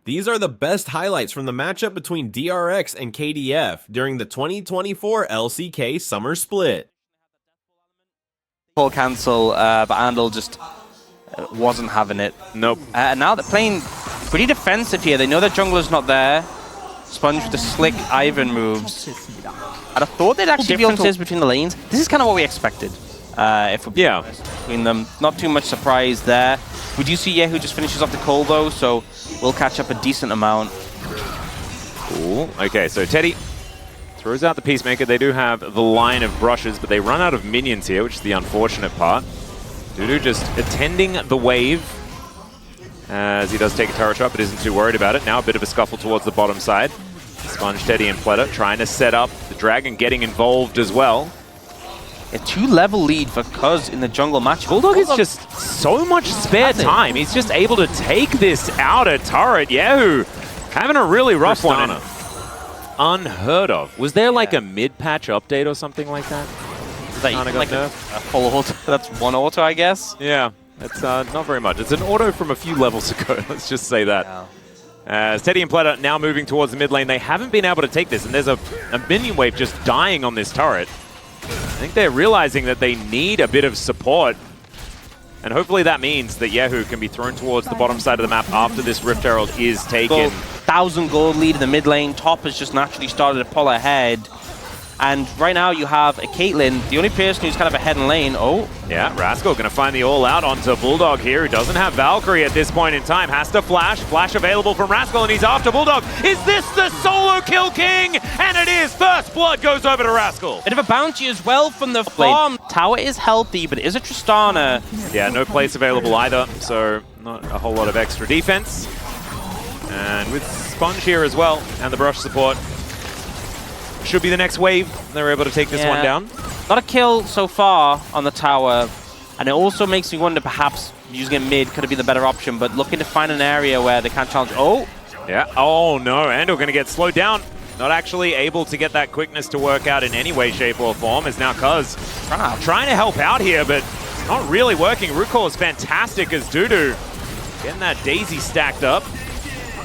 These are the best highlights from the matchup between DRX and KDF during the 2024 LCK Summer Split. Full cancel, but Andal just wasn't having it. Nope. Now they're playing pretty defensive here. They know their jungler's not there. Sponge with the slick Ivan moves. I'd have thought they'd actually be differences between the lanes. This is kind of what we expected. If we're honest, between them, not too much surprise there. We do see Yehu just finishes off the call though, so we'll catch up a decent amount. Cool. Okay, so Teddy throws out the Peacemaker. They do have the line of brushes, but they run out of minions here, which is the unfortunate part. Dudu just attending the wave as he does take a turret shot, but isn't too worried about it. Now a bit of a scuffle towards the bottom side. Sponge, Teddy, and Pleta trying to set up the Dragon, getting involved as well. A 2-level lead for Cuz in the jungle match. Bulldog is just so much spare time. He's just able to take this outer turret. Yahoo! Having a really rough one. Unheard of. Was there like a mid-patch update or something like that? Is that like a full auto? That's one auto, I guess? Yeah, it's not very much. It's an auto from a few levels ago. Let's just say that. Yeah. As Teddy and Pleta now moving towards the mid lane, they haven't been able to take this, and there's a minion wave just dying on this turret. I think they're realizing that they need a bit of support, and hopefully that means that Yahoo can be thrown towards the bottom side of the map after this Rift Herald is taken. 1,000 gold lead in the mid lane. Top has just naturally started to pull ahead. And right now you have a Caitlyn, the only person who's kind of ahead in lane. Oh. Yeah, Rascal going to find the all-out onto Bulldog here, who doesn't have Valkyrie at this point in time. Has to flash. Flash available from Rascal, and he's after Bulldog. Is this the solo kill king? And it is. First blood goes over to Rascal. Bit of a bounty as well from the farm. Tower is healthy, but it is a Tristana. Yeah, no place available either, so not a whole lot of extra defense. And with Sponge here as well, and the brush support, should be the next wave. They're able to take this one down. Not a kill so far on the tower, and it also makes me wonder perhaps using it mid could have been the better option, but looking to find an area where they can't challenge. Oh! Yeah, oh no, Andal going to get slowed down. Not actually able to get that quickness to work out in any way, shape, or form, as now Cuz trying to help out here, but not really working. Rootcore is fantastic as Dudu getting that Daisy stacked up.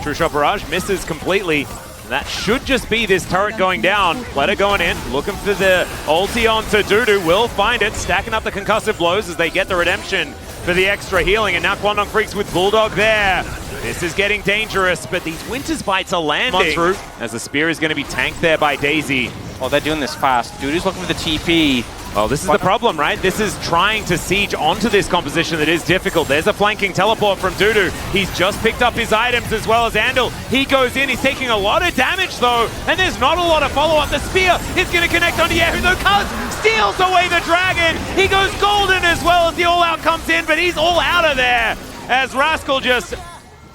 True Shot Barrage misses completely. That should just be this turret going down. Pleta going in, looking for the ulti onto Dudu. Will find it, stacking up the concussive blows as they get the redemption for the extra healing. And now Quandong Freaks with Bulldog there. This is getting dangerous, but these Winter's Bites are landing. Through, as the spear is going to be tanked there by Daisy. Oh, they're doing this fast. Dudu's looking for the TP. Well, this is the problem, right? This is trying to siege onto this composition that is difficult. There's a flanking teleport from Dudu. He's just picked up his items as well as Andal. He goes in, he's taking a lot of damage though, and there's not a lot of follow-up. The spear is going to connect onto Yahoo, though Cuz steals away the dragon. He goes golden as well as the all-out comes in, but he's all out of there as Rascal just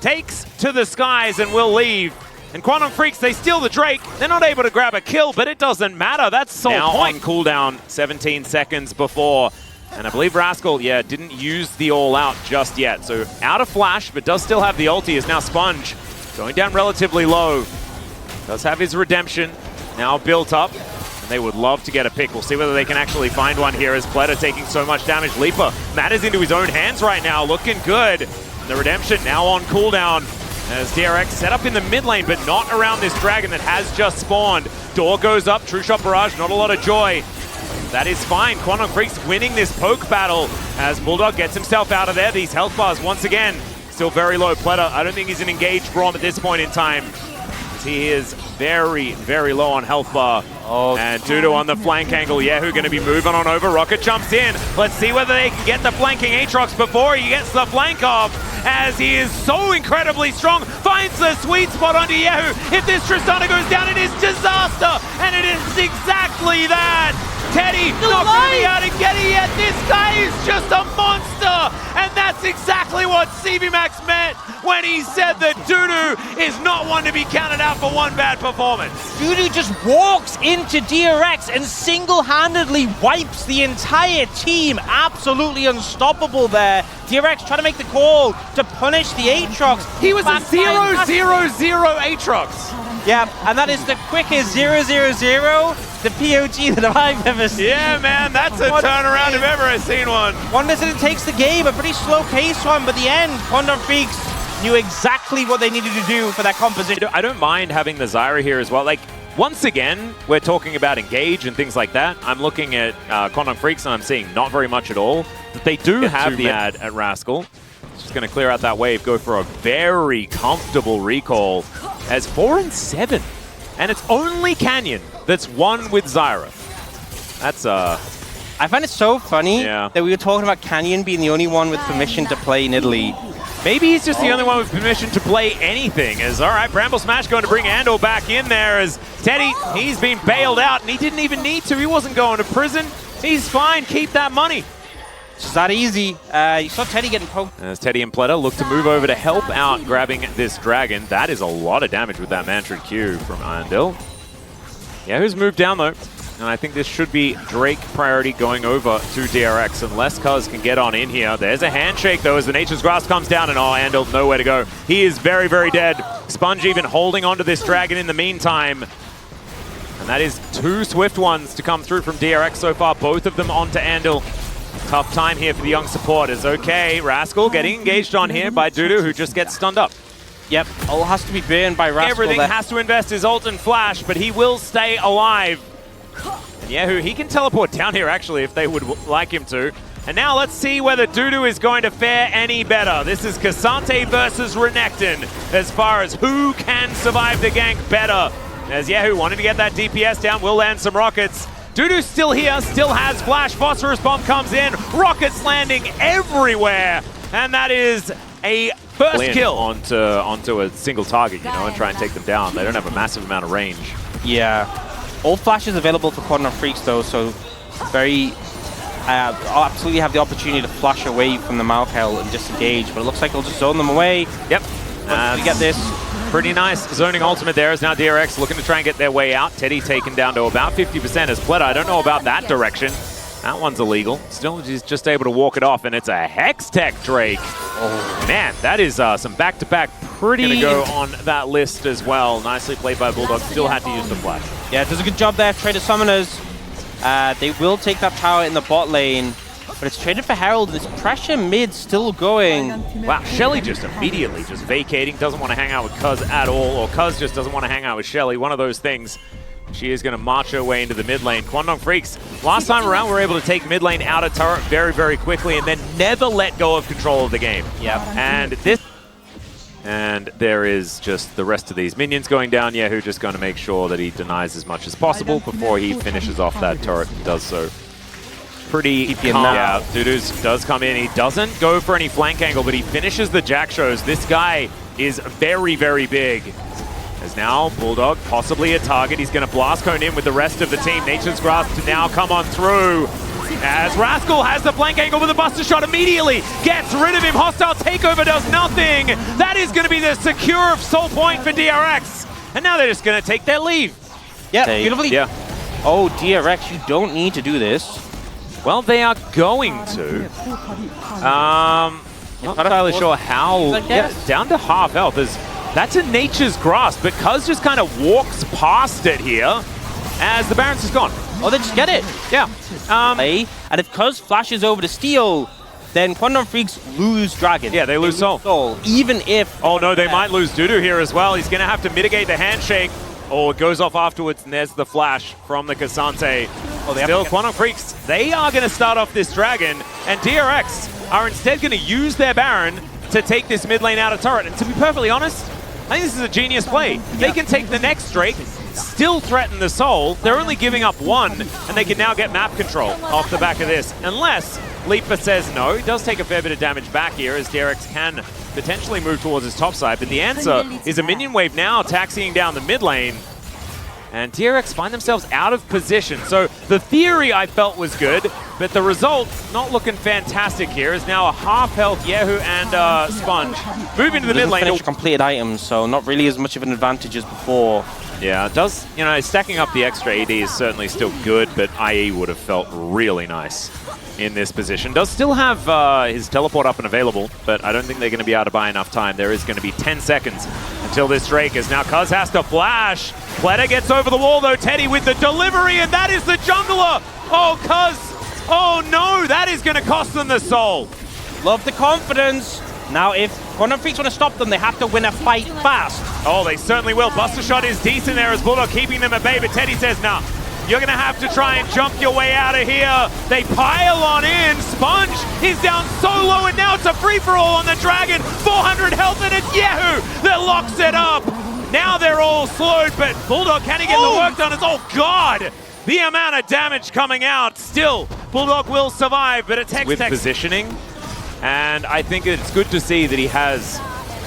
takes to the skies and will leave. And Quantum Freaks, they steal the Drake. They're not able to grab a kill, but it doesn't matter. That's sole point. On cooldown 17 seconds before. And I believe Rascal, didn't use the all-out just yet. So out of flash, but does still have the ulti, is now Sponge. Going down relatively low. Does have his redemption now built up. And they would love to get a pick. We'll see whether they can actually find one here as Pleta taking so much damage. Leaper matters into his own hands right now, looking good. And the redemption now on cooldown. As DRX set up in the mid lane, but not around this dragon that has just spawned. Door goes up, True Shot Barrage, not a lot of joy. That is fine. Quantum Freaks winning this poke battle as Bulldog gets himself out of there. These health bars once again still very low. Pleta, I don't think he's an engaged Braum at this point in time. He is very, very low on health bar. Oh, and Dudu on the flank angle. Yahoo going to be moving on over. Rocket jumps in. Let's see whether they can get the flanking Aatrox before he gets the flank off, as he is so incredibly strong. Finds the sweet spot onto Yahoo. If this Tristana goes down, it is disaster. And it is exactly that. Teddy not going to be able to get it yet. This guy is just a monster. And that's exactly what CB Max meant when he said that Dudu is not one to be counted out for one bad performance. Dudu just walks into DRX and single-handedly wipes the entire team. Absolutely unstoppable there. DRX trying to make the call to punish the Aatrox. He was a 0-0-0 Aatrox. Yeah, and that is the quickest 0-0-0 the POG that I've ever seen. Yeah, man, that's a turnaround if ever I've seen one. One incident takes the game, a pretty slow pace one, but the end, Quandong Freaks knew exactly what they needed to do for that composition. I don't mind having the Zyra here as well. Like, once again, we're talking about engage and things like that. I'm looking at Quantum Freaks and I'm seeing not very much at all. But they do have the ad at Rascal. Just going to clear out that wave, go for a very comfortable recall as 4 and 7. And it's only Canyon that's won with Zyra. That's I find it so funny Yeah. that we were talking about Canyon being the only one with permission to play in Italy. Maybe he's just the only one with permission to play anything. As all right, Bramble Smash going to bring Andal back in there as Teddy, he's been bailed out and he didn't even need to. He wasn't going to prison. He's fine. Keep that money. It's just that easy. You saw Teddy getting poked. As Teddy and Pleta look to move over to help out grabbing this dragon. That is a lot of damage with that Mantrid Q from Andal. Yeah, who's moved down though? And I think this should be Drake priority going over to DRX unless Cuz can get on in here. There's a handshake though as the Nature's Grasp comes down and Andal nowhere to go. He is very, very dead. Sponge even holding onto this dragon in the meantime. And that is 2 swift ones to come through from DRX so far, both of them onto Andal. Tough time here for the young supporters. Okay, Rascal getting engaged on here by Dudu, who just gets stunned up. Yep, all has to be burned by Rascal. Everything has to invest his ult and flash, but he will stay alive. And Yahoo, he can teleport down here actually if they would like him to. And now let's see whether Dudu is going to fare any better. This is Cassante versus Renekton as far as who can survive the gank better. As Yahoo wanting to get that DPS down, will land some rockets. Dudu's still here, still has flash. Phosphorus bomb comes in, rockets landing everywhere. And that is a first kill onto a single target, you know, and try and take them down. They don't have a massive amount of range. Yeah. All flashes available for Quantum Freaks though, so very absolutely have the opportunity to flash away from the Malkel and disengage, but it looks like they'll just zone them away. Yep. We get this. Pretty nice zoning ultimate there as now DRX looking to try and get their way out. Teddy taken down to about 50% as Pleta. I don't know about that direction. That one's illegal. Still, he's just able to walk it off, and it's a Hextech Drake. Oh, man, that is some back-to-back pretty go on that list as well. Nicely played by Bulldog. Still had to use the flash. Yeah, does a good job there. Traded Summoners. They will take that tower in the bot lane, but it's traded for Herald. This pressure mid still going. Wow, Shelly just immediately just vacating. Doesn't want to hang out with Cuz at all, or Cuz just doesn't want to hang out with Shelly. One of those things. She is going to march her way into the mid lane. Quantum Freaks, last time around, were able to take mid lane out of turret very, very quickly and then never let go of control of the game. Yep. And there is just the rest of these minions going down. Yahoo just going to make sure that he denies as much as possible before he finishes off that turret and does so. Pretty calm. Yeah, Dudu does come in. He doesn't go for any flank angle, but he finishes the Jack shows. This guy is very, very big. As now, Bulldog, possibly a target. He's going to blast cone in with the rest of the team. Nature's Grasp to now come on through. As Rascal has the flank angle with a buster shot immediately. Gets rid of him. Hostile takeover does nothing. That is going to be the secure soul point for DRX. And now they're just going to take their leave. Yeah, beautifully. Yeah. Oh, DRX, you don't need to do this. Well, they are going to. Not entirely sure how. Yeah, down to half health. That's a Nature's Grasp, but Cuz just kind of walks past it here as the Barons is gone. Oh, they just get it. Yeah. And if Cuz flashes over to steal, then Quantum Freaks lose Dragon. Yeah, they lose Soul. Even if... Oh no, they might lose Dudu here as well. He's going to have to mitigate the handshake. Oh, it goes off afterwards, and there's the flash from the Cassante. Still, Quantum Freaks, they are going to start off this Dragon, and DRX are instead going to use their Baron to take this mid lane out of turret. And to be perfectly honest, I think this is a genius play. They can take the next Drake, still threaten the Soul. They're only giving up one, and they can now get map control off the back of this. Unless Leaper says no. He does take a fair bit of damage back here as DRX can potentially move towards his top side. But the answer is a minion wave now taxiing down the mid lane. And DRX find themselves out of position. So the theory I felt was good, but the result not looking fantastic here. Is now a half health Yahoo and Sponge move into the mid lane. Finish completed items, so not really as much of an advantage as before. Yeah, it does, you know, stacking up the extra AD is certainly still good, but IE would have felt really nice in this position. Does still have his teleport up and available, but I don't think they're going to be able to buy enough time. There is going to be 10 seconds until this Drake is now. Cuz has to flash. Pleta gets over the wall though. Teddy with the delivery, and that is the jungler. Oh, Cuz. Oh no, that is going to cost them the soul. Love the confidence. Now, if Quantum Freaks want to stop them, they have to win a fight fast. Oh, they certainly will. Buster Shot is decent there as Bulldog keeping them at bay, but Teddy says, nah, you're going to have to try and jump your way out of here. They pile on in. Sponge is down so low, and now it's a free-for-all on the Dragon. 400 health, and it's Yahoo that locks it up. Now they're all slowed, but Bulldog, can he get the work done? It's, oh, God. The amount of damage coming out. Still, Bulldog will survive, but it's Hex with positioning. And I think it's good to see that he has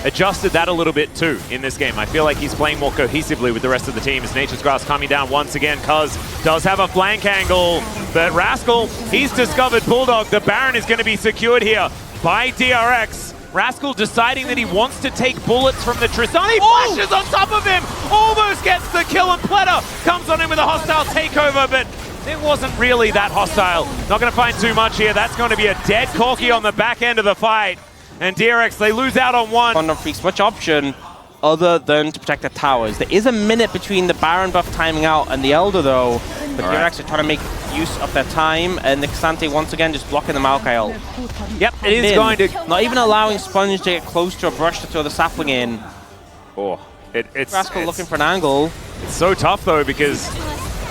adjusted that a little bit too in this game. I feel like he's playing more cohesively with the rest of the team as Nature's Grass coming down once again. Cuz does have a flank angle, but Rascal, he's discovered Bulldog. The Baron is going to be secured here by DRX. Rascal deciding that he wants to take bullets from the Tristan. He flashes on top of him, almost gets the kill, and Pleta comes on him with a hostile takeover, but it wasn't really that hostile. Not going to find too much here. That's going to be a dead Corki on the back end of the fight. And DRX, they lose out on one. Quantum Freaks much option other than to protect the towers. There is a minute between the Baron buff timing out and the Elder though, but DRX are trying to make use of their time, and Nixante once again just blocking the Maokai ult. Yep, it is going to... Not even allowing Sponge to get close to a brush to throw the sapling in. Oh, it's... Rascal looking for an angle. It's so tough though, because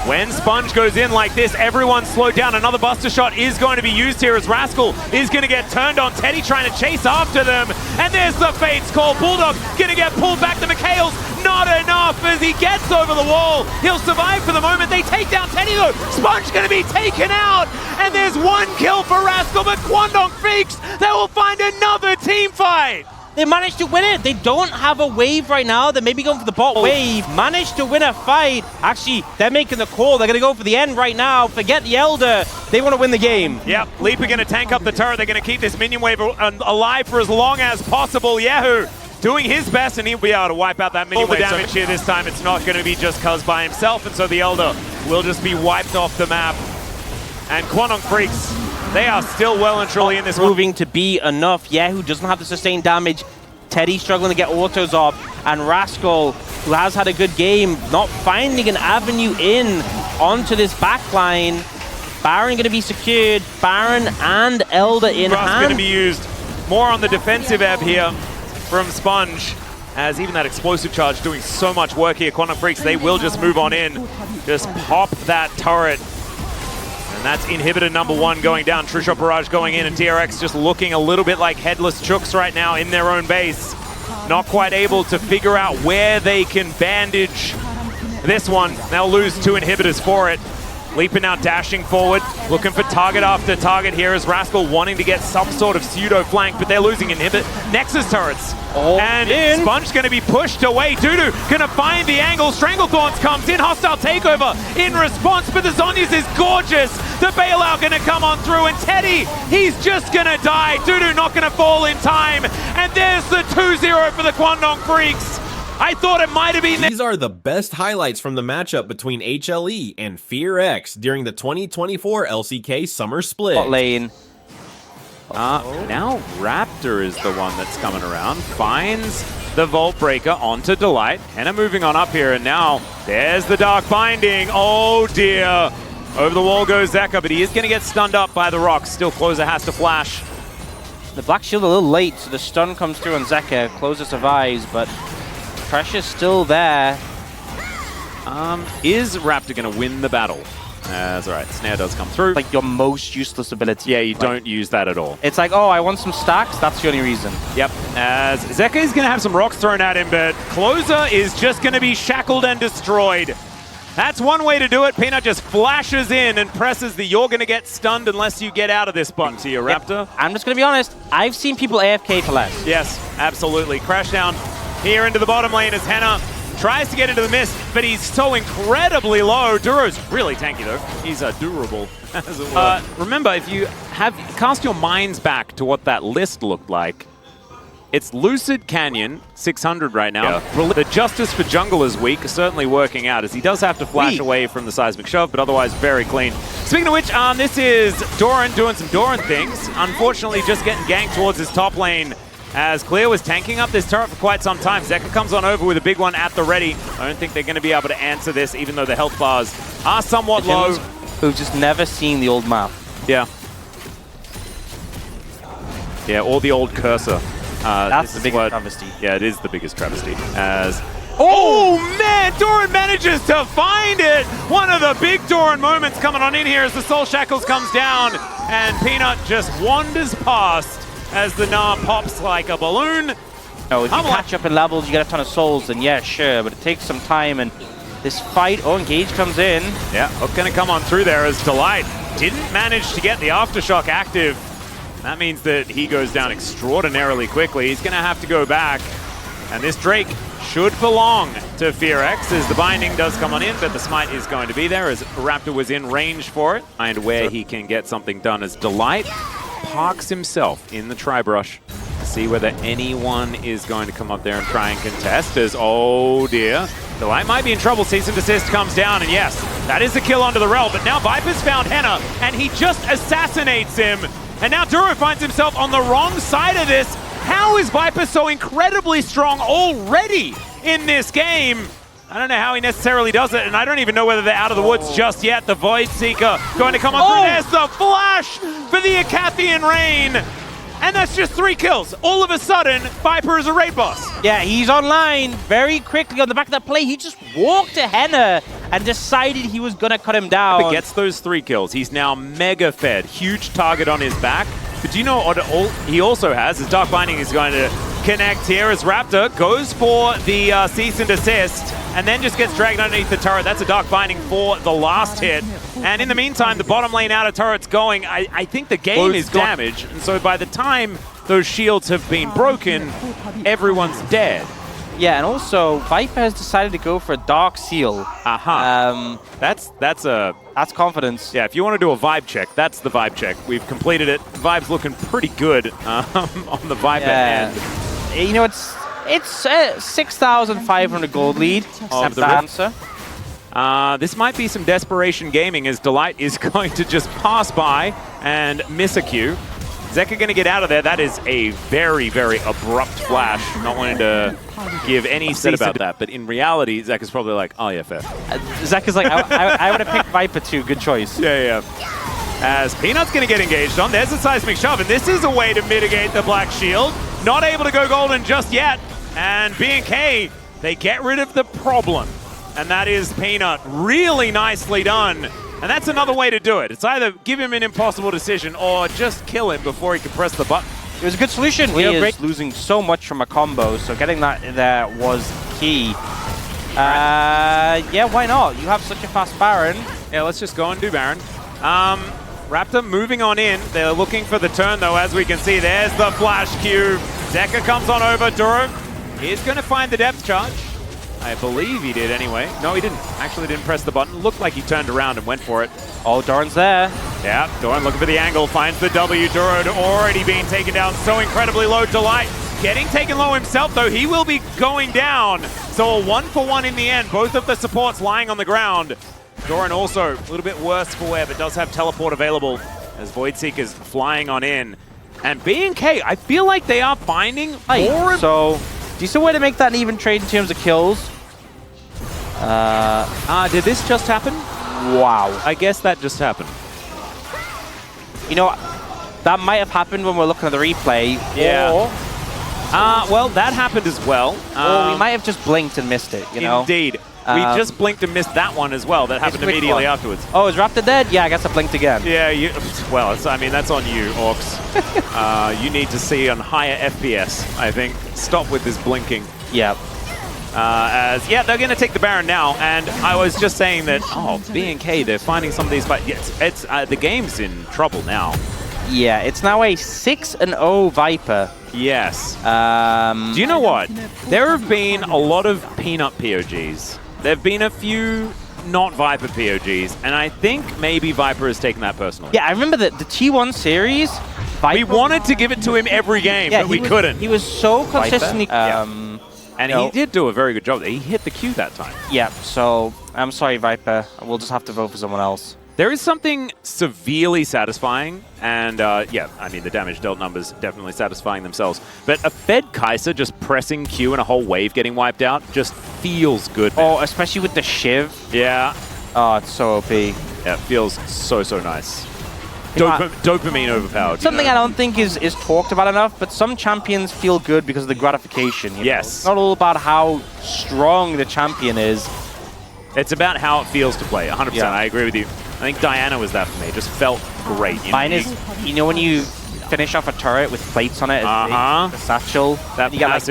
when Sponge goes in like this, everyone's slowed down. Another Buster Shot is going to be used here as Rascal is going to get turned on. Teddy trying to chase after them. And there's the Fates call. Bulldog going to get pulled back to McHale's. Not enough as he gets over the wall. He'll survive for the moment. They take down Teddy though. Sponge going to be taken out. And there's one kill for Rascal, but Quandong Freaks, they will find another team fight. They managed to win it. They don't have a wave right now. They're maybe going for the bot wave. Managed to win a fight. Actually, they're making the call. They're going to go for the end right now. Forget the Elder. They want to win the game. Yep, Leap are going to tank up the turret. They're going to keep this minion wave alive for as long as possible. Yahoo doing his best, and he'll be able to wipe out that minion wave. All the damage here this time. It's not going to be just Cuz by himself, and so the Elder will just be wiped off the map. And Quantum Freaks, they are still well and truly in this one. Proving to be enough. Yahoo doesn't have the sustained damage. Teddy struggling to get autos up, and Rascal, who has had a good game, not finding an avenue in onto this backline. Baron going to be secured. Baron and Elder in hand. Going to be used more on the defensive ebb here from Sponge, as even that explosive charge doing so much work here. Quantum Freaks, they will just move on in, just pop that turret. And that's inhibitor number one going down. True-Shot Barrage going in, and DRX just looking a little bit like headless chooks right now in their own base. Not quite able to figure out where they can bandage this one. They'll lose two inhibitors for it. Leaping now dashing forward, looking for target after target here as Rascal wanting to get some sort of pseudo flank, but they're losing inhibit. Nexus turrets. And Sponge's going to be pushed away. Dudu going to find the angle. Stranglethorns comes in. Hostile takeover in response, but the Zhonya's is gorgeous. The bailout going to come on through, and Teddy, he's just going to die. Dudu not going to fall in time. And there's the 2-0 for the Quandong Freaks. I thought it might have been... These are the best highlights from the matchup between HLE and Fear X during the 2024 LCK Summer Split. Bot lane. Now Raptor is the one that's coming around. Finds the Vault Breaker onto Delight. Henna moving on up here, and now there's the Dark Binding. Oh dear. Over the wall goes Zeka, but he is going to get stunned up by the rocks. Still, Closer has to flash. The Black Shield a little late, so the stun comes through on Zeka. Closer survives, but pressure's still there. Is Raptor going to win the battle? That's all right. Snare does come through. Like your most useless ability. Yeah, you don't use that at all. It's like, oh, I want some stacks. That's the only reason. Yep. As Zeka is going to have some rocks thrown at him, but Closer is just going to be shackled and destroyed. That's one way to do it. Peanut just flashes in and presses the "you're going to get stunned unless you get out of this" button to your Raptor. I'm just going to be honest. I've seen people AFK for less. Yes, absolutely. Crash down here into the bottom lane as Henna tries to get into the mist, but he's so incredibly low. Duro's really tanky though. He's durable, as it were. Remember, if you cast your minds back to what that list looked like, it's Lucid Canyon, 600 right now. Yeah. The Justice for Jungle is weak, certainly working out, as he does have to flash away from the Seismic Shove, but otherwise very clean. Speaking of which, this is Doran doing some Doran things. Unfortunately, just getting ganked towards his top lane, as Clear was tanking up this turret for quite some time. Zeka comes on over with a big one at the ready. I don't think they're going to be able to answer this, even though the health bars are somewhat low. Who've just never seen the old map. Yeah. Yeah, or the old cursor. That's the biggest travesty. Yeah, it is the biggest travesty. As oh man, Doran manages to find it! One of the big Doran moments coming on in here as the Soul Shackles comes down, and Peanut just wanders past as the Gnar pops like a balloon. No, if you catch up in levels, you get a ton of souls, then yeah, sure, but it takes some time, and this fight, Engage comes in. Yeah, Hook gonna come on through there as Delight didn't manage to get the Aftershock active. That means that he goes down extraordinarily quickly. He's gonna have to go back, and this Drake should belong to Fearex as the binding does come on in, but the smite is going to be there as Raptor was in range for it, and where he can get something done as Delight parks himself in the Tri-Brush to see whether anyone is going to come up there and try and contest as, oh dear, Delight might be in trouble. Cease and desist comes down, and yes, that is a kill onto the Rel, but now Viper's found Henna, and he just assassinates him, and now Duro finds himself on the wrong side of this. How is Viper so incredibly strong already in this game? I don't know how he necessarily does it, and I don't even know whether they're out of the woods just yet. The Void Seeker going to come up through. There's the flash for the Acathian Rain. And that's just 3 kills. All of a sudden, Viper is a raid boss. Yeah, he's online very quickly on the back of that play. He just walked to Henna and decided he was going to cut him down. But gets those 3 kills. He's now mega fed. Huge target on his back. But do you know what he also has? His Dark Binding is going to connect here as Raptor goes for the cease and desist and then just gets dragged underneath the turret. That's a Dark Binding for the last hit. And in the meantime, the bottom lane out of turret's going. I think the game is damaged. And so by the time those shields have been broken, everyone's dead. Yeah, and also Viper has decided to go for a Dark Seal. That's confidence. Yeah, if you want to do a vibe check, that's the vibe check. We've completed it. Vibe's looking pretty good on the Viper end. You know, it's 6,500 gold lead. Of the answer. This might be some desperation gaming as Delight is going to just pass by and miss a Q. Zeka going to get out of there. That is a very, very abrupt flash. Not wanting to give any set about that, but in reality, Zeka's probably like, oh yeah, fair. Zeka's like, I would have picked Viper too. Good choice. Yeah. As Peanut's going to get engaged on. There's a seismic shove, and this is a way to mitigate the Black Shield. Not able to go golden just yet. And B&K, they get rid of the problem. And that is Peanut. Really nicely done. And that's another way to do it. It's either give him an impossible decision or just kill him before he can press the button. It was a good solution. He is losing so much from a combo, so getting that there was key. Yeah, why not? You have such a fast Baron. Yeah, let's just go and do Baron. Raptor moving on in. They're looking for the turn, though, as we can see. There's the flash cube. Zeka comes on over. Duro is going to find the depth charge. I believe he did anyway. No, he didn't. Actually didn't press the button. Looked like he turned around and went for it. Oh, Doran's there. Yeah, Doran looking for the angle. Finds the W. Duro already being taken down so incredibly low. Delight getting taken low himself, though. He will be going down. So a 1-for-1 in the end. Both of the supports lying on the ground. Doran also a little bit worse for wear, but does have teleport available as Void Seeker's flying on in. And B&K, I feel like they are finding more. So, decent way to make that an even trade in terms of kills. Did this just happen? Wow. I guess that just happened. You know, that might have happened when we're looking at the replay. Yeah. Well, that happened as well. Or we might have just blinked and missed it, you know? Indeed. We just blinked and missed that one as well. That happened immediately afterwards. Oh, is Raptor dead? Yeah, I guess I blinked again. Yeah, well, I mean, that's on you, Orcs. You need to see on higher FPS, I think. Stop with this blinking. Yeah. Yeah, they're going to take the Baron now, and I was just saying that, B&K, they're finding some of these fights. It's the game's in trouble now. Yeah, it's now a 6-0 Viper. Yes. Do you know what? There have been a lot of Peanut POGs. There have been a few not Viper POGs, and I think maybe Viper has taken that personally. Yeah, I remember the T1 series. Viper, we wanted to give it to him every game, but we couldn't. He was so consistently... And he did do a very good job. He hit the Q that time. Yeah, so I'm sorry, Viper. We'll just have to vote for someone else. There is something severely satisfying, and yeah, I mean, the damage dealt numbers definitely satisfying themselves. But a fed Kai'Sa just pressing Q and a whole wave getting wiped out just feels good, man. Oh, especially with the Shiv. Yeah. Oh, it's so OP. Yeah, it feels so, so nice. dopamine overpowered. Something I don't think is talked about enough, but some champions feel good because of the gratification. You know? It's not all about how strong the champion is. It's about how it feels to play. 100%. Yeah. I agree with you. I think Diana was that for me. It just felt great. Mine is, you know, when you finish off a turret with plates on it, the satchel, that you get like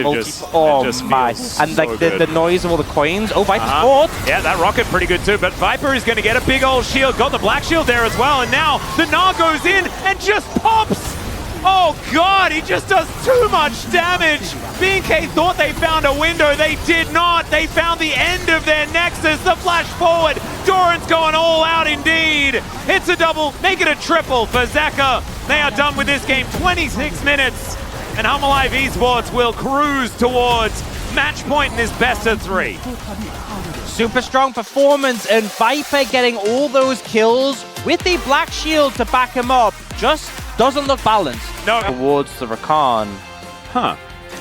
just my, and so like the noise of all the coins. Oh, Viper's fourth. Yeah, that rocket pretty good too, but Viper is going to get a big old shield. Got the black shield there as well, and now the Gnar goes in and just pops. Oh god, he just does too much damage. BNK thought they found a window. They did not. They found the end of their nexus. The flash forward. Doran's going all out indeed. It's a double. Make it a triple for Zeka. They are done with this game. 26 minutes. And HummerLive Esports will cruise towards match point in this best of 3. Super strong performance, and Viper getting all those kills with the black shield to back him up. Just doesn't look balanced. No. Towards the Rakan. Huh.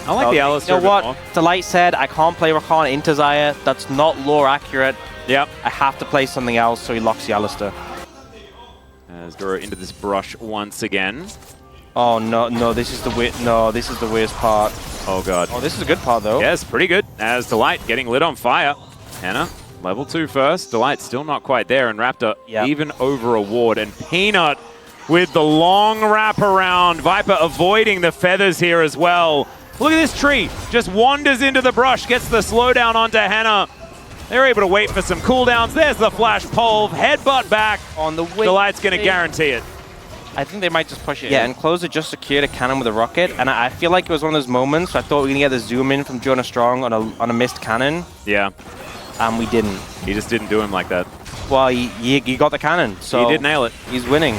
I like the Alistair. You know what? Delight said, I can't play Rakan into Xayah. That's not lore accurate. Yep. I have to play something else, so he locks the Alistair. As Dora into this brush once again. Oh no, this is the this is the worst part. Oh god. Oh, this is a good part though. Yes, pretty good. As Delight getting lit on fire. Hannah, level 2 first. Delight still not quite there, and Raptor even over a ward. And Peanut with the long wrap around. Viper avoiding the feathers here as well. Look at this tree. Just wanders into the brush, gets the slowdown onto Hannah. They're able to wait for some cooldowns. There's the flash pulve. Headbutt back. On the way. Delight's going to guarantee it. I think they might just push it. Yeah, and Closer just secured a cannon with a rocket, and I feel like it was one of those moments. I thought we were going to get the zoom in from Jonah Strong on a missed cannon. Yeah. And we didn't. He just didn't do him like that. Well, he got the cannon, so he did nail it. He's winning.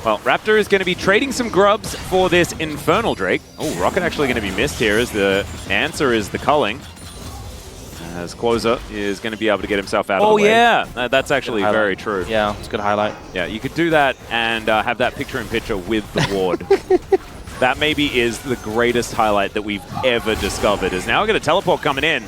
Well, Raptor is going to be trading some grubs for this Infernal Drake. Oh, Rocket actually going to be missed here as the answer is the culling. As Closer is going to be able to get himself out of the way. Oh, yeah. That's actually very true. Yeah, it's a good highlight. Yeah, you could do that and have that picture-in-picture with the ward. That maybe is the greatest highlight that we've ever discovered. Is now we're going to teleport coming in.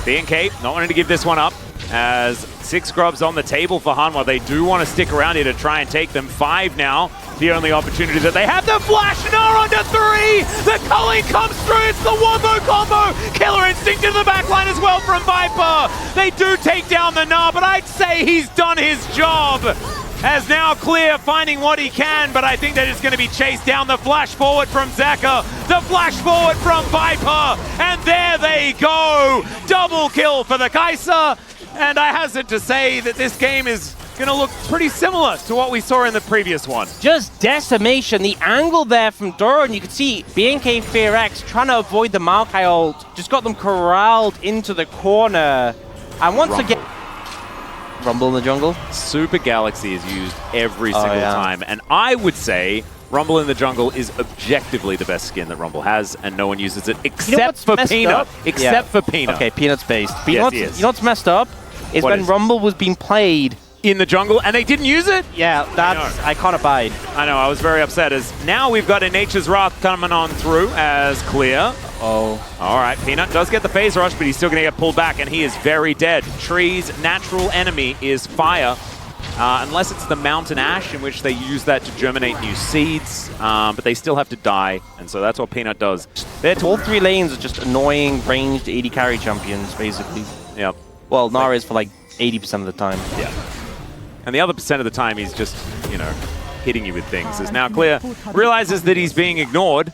BNK not wanting to give this one up, as 6 grubs on the table for Hanwha. They do want to stick around here to try and take them. 5 now, the only opportunity that they have. The flash, Gnar onto 3! The culling comes through, it's the wombo combo! Killer Instinct into the backline as well from Viper! They do take down the Gnar, but I'd say he's done his job! As now Clear finding what he can, but I think that it's going to be chased down. The flash forward from Zeka, the flash forward from Viper, and there they go! Double kill for the Kaiser, and I hazard to say that this game is going to look pretty similar to what we saw in the previous one. Just decimation. The angle there from Doran, you could see BNK FearX trying to avoid the Maokai ult, just got them corralled into the corner, and once again... Rumble in the jungle? Super Galaxy is used every single time, and I would say Rumble in the jungle is objectively the best skin that Rumble has, and no one uses it except for Peanut. Except for Peanut. Okay, Peanut's based. But yes, you know what's messed up? Is when Rumble was being played in the jungle and they didn't use it? Yeah, that's... I can't abide. I know, I was very upset, as now we've got a Nature's Wrath coming on through as Clear. Oh. All right, Peanut does get the phase rush, but he's still going to get pulled back, and he is very dead. Tree's natural enemy is fire, unless it's the Mountain Ash, in which they use that to germinate new seeds, but they still have to die, and so that's what Peanut does. All 3 lanes are just annoying, ranged AD carry champions, basically. Yep. Well, Gnar is for like 80% of the time. Yeah. And the other percent of the time, he's just, you know, hitting you with things. As now Clear realizes that he's being ignored.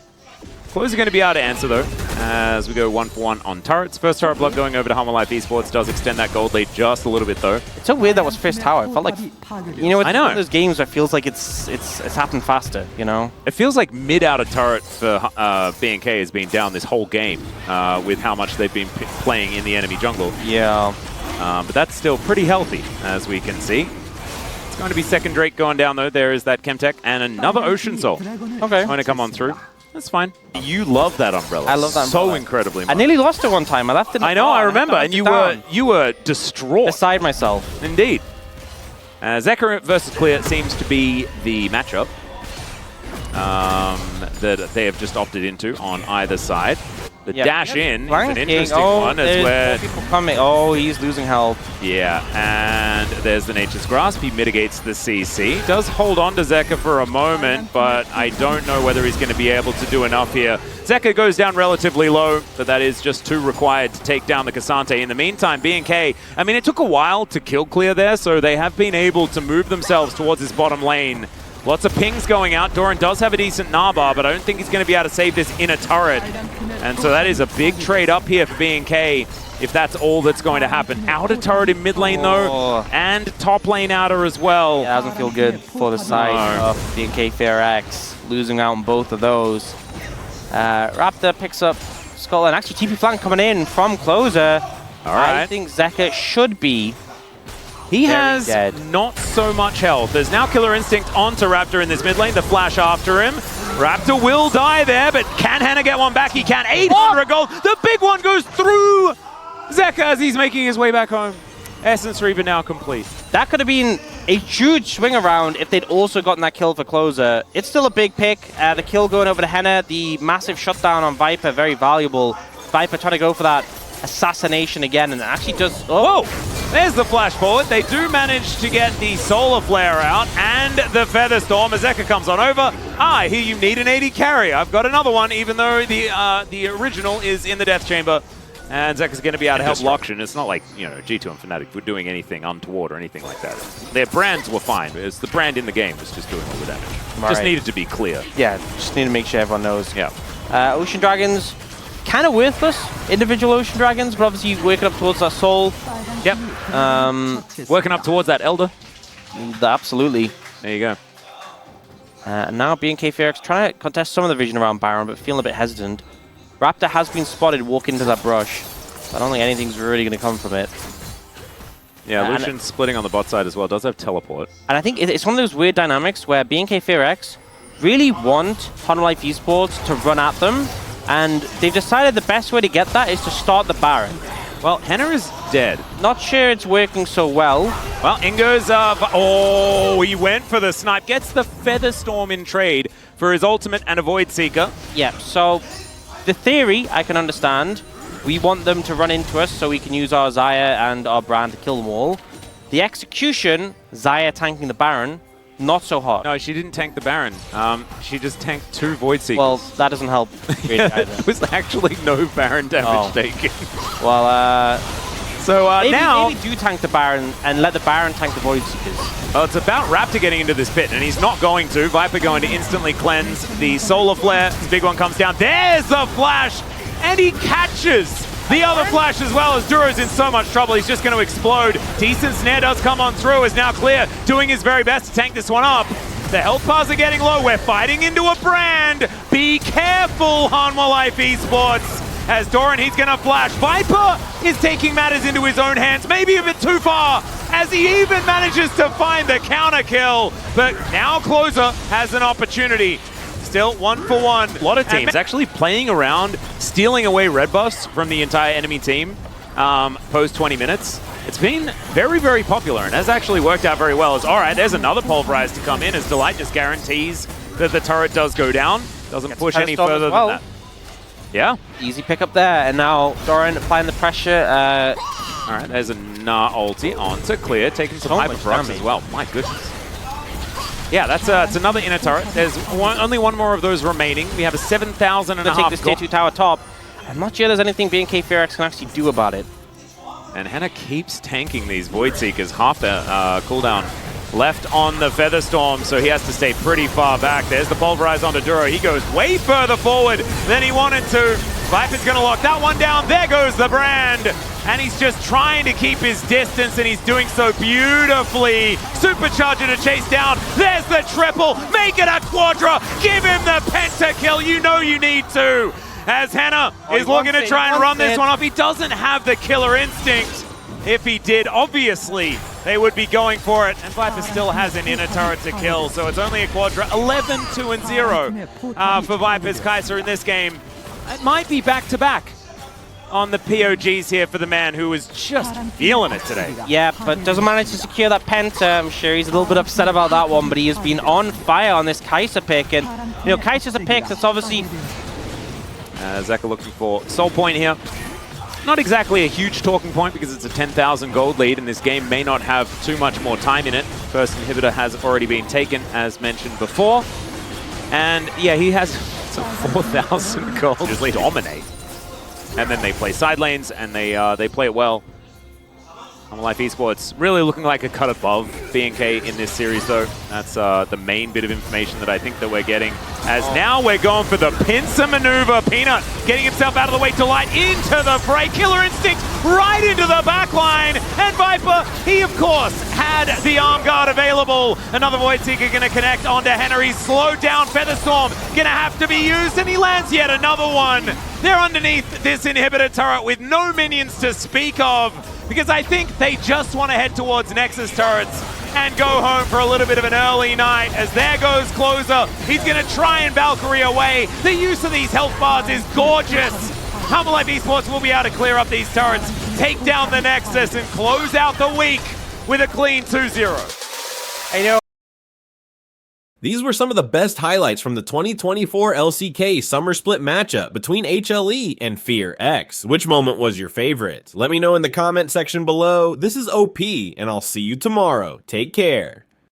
Closer going to be able to answer, though, as we go 1-for-1 on turrets. First turret block going over to HummerLive Esports does extend that gold lead just a little bit, though. It's so weird that was first tower. I felt like, you know, it's one of those games where it feels like it's happened faster, you know? It feels like mid out of turret for BNK has been down this whole game with how much they've been playing in the enemy jungle. Yeah. But that's still pretty healthy, as we can see. It's going to be second Drake going down, though. There is that Chemtech and another Ocean Soul. Okay. Going to come on through. That's fine. You love that umbrella. I love that umbrella. So incredibly much. I nearly lost it one time. I left it. I know, I remember. And you were distraught. Beside myself. Indeed. Zeka versus Clear seems to be the matchup that they have just opted into on either side. The dash in is an Flanking. interesting one. As where people coming. Oh, he's losing health. Yeah, and there's the Nature's Grasp. He mitigates the CC. Does hold on to Zeka for a moment, but I don't know whether he's going to be able to do enough here. Zeka goes down relatively low, but that is just 2 required to take down the Cassante. In the meantime, B&K, I mean, it took a while to kill clear there, so they have been able to move themselves towards his bottom lane. Lots of pings going out. Doran does have a decent Narbar, but I don't think he's going to be able to save this inner turret. And so that is a big trade up here for B&K, if that's all that's going to happen. Outer turret in mid lane, though, and top lane outer as well. Yeah, doesn't feel good for the side of B&K FairX, losing out on both of those. Raptor picks up Skull, and actually TP flank coming in from Closer. All right. I think Zeka should be He has dead. not so much health. There's now Killer Instinct onto Raptor in this mid lane. The flash after him. Raptor will die there, but can Hannah get one back? He can. 800 gold. The big one goes through Zeka as he's making his way back home. Essence Reaver now complete. That could have been a huge swing around if they'd also gotten that kill for Closer. It's still a big pick. The kill going over to Henna, the massive shutdown on Viper, very valuable. Viper trying to go for that assassination again, and it actually does... Whoa! There's the flash forward. They do manage to get the Solar Flare out and the Feather Storm as Zeka comes on over. I hear you need an 80 carry. I've got another one, even though the original is in the Death Chamber. And Zeka's going to be able to help Loction. It's not like, you know, G2 and Fnatic were doing anything untoward or anything like that. Their brands were fine. It's the brand in the game was just doing all the damage. Just needed to be clear. Yeah, just need to make sure everyone knows. Yeah. Ocean Dragons, kind of worthless, individual Ocean Dragons, but obviously working up towards that soul. Yep. Working up towards that Elder. Absolutely. There you go. Now B&K FairX trying to contest some of the vision around Baron, but feeling a bit hesitant. Raptor has been spotted walking into that brush. I don't think anything's really going to come from it. Yeah, Lucian's splitting on the bot side as well. Does have teleport. And I think it's one of those weird dynamics where B&K FairX really want Life Esports to run at them, and they've decided the best way to get that is to start the Baron. Well, Henna is dead. Not sure it's working so well. Well, Ingo's oh, he went for the snipe. Gets the Feather Storm in trade for his ultimate and a Void Seeker. Yeah, so the theory I can understand. We want them to run into us so we can use our Xayah and our Brand to kill them all. The execution, Xayah tanking the Baron, not so hot. No, she didn't tank the Baron. She just tanked 2 Void Seekers. Well, that doesn't help. There was actually no Baron damage taken. Well, so now... Maybe do tank the Baron and let the Baron tank the Void Seekers. Well, it's about Raptor getting into this pit, and he's not going to. Viper going to instantly cleanse the Solar Flare. This big one comes down. There's the flash, and he catches the other flash as well, as Duro's in so much trouble. He's just going to explode. Decent snare does come on through, is now clear, doing his very best to tank this one up. The health bars are getting low. We're fighting into a Brand. Be careful, Hanwha Life Esports. As Doran, he's going to flash. Viper is taking matters into his own hands, maybe a bit too far, as he even manages to find the counter kill. But now Closer has an opportunity. Still 1 for 1. A lot of teams actually playing around, stealing away red buffs from the entire enemy team post 20 minutes. It's been very, very popular and has actually worked out very well. As all right, there's another Pulverize to come in as Delight just guarantees that the turret does go down. Doesn't push any further than that. Yeah. Easy pick up there, and now Doran applying the pressure. All right, there's a Gnar ulti onto clear, taking some hyper procs as well. My goodness. Yeah, that's another inner turret. There's only one more of those remaining. We have a 7,500 take this tier 2 tower top. I'm not sure there's anything B&K FairX can actually do about it. And Henna keeps tanking these Void Seekers. Half the cooldown left on the Feather Storm, so he has to stay pretty far back. There's the Pulverize onto Duro. He goes way further forward than he wanted to. Viper's going to lock that one down. There goes the Brand. And he's just trying to keep his distance, and he's doing so beautifully. Supercharger to chase down. There's the triple. Make it a quadra. Give him the pentakill. You know you need to. As Henna is looking to try and run this one off. He doesn't have the killer instinct. If he did, obviously, they would be going for it. And Viper still has an inner turret to kill, so it's only a quadra. 11, 2, and 0 for Viper's Kai'Sa in this game. It might be back-to-back on the POGs here for the man who was just feeling it today. Yeah, but doesn't manage to secure that penta. I'm sure he's a little bit upset about that one, but he has been on fire on this Kai'Sa pick. And, you know, Kai'Sa's a pick that's obviously Zeka looking for soul point here. Not exactly a huge talking point because it's a 10,000 gold lead and this game may not have too much more time in it. First inhibitor has already been taken, as mentioned before. And yeah, he has some 4,000 gold. Just dominate. And then they play side lanes and they play it well. Life Esports really looking like a cut above BNK in this series, though. That's the main bit of information that I think that we're getting. As now we're going for the pincer maneuver. Peanut getting himself out of the way to light into the fray. Killer Instinct right into the back line. And Viper, he of course had the arm guard available. Another Void Seeker going to connect onto Henry. Slowed down Featherstorm. Going to have to be used, and he lands yet another one. They're underneath this inhibitor turret with no minions to speak of, because I think they just want to head towards Nexus turrets and go home for a little bit of an early night. As there goes Closer. He's going to try and Valkyrie away. The use of these health bars is gorgeous. Life Esports will be able to clear up these turrets, take down the Nexus, and close out the week with a clean 2-0. I know. These were some of the best highlights from the 2024 LCK Summer Split matchup between HLE and Fear X. Which moment was your favorite? Let me know in the comment section below. This is OP, and I'll see you tomorrow. Take care.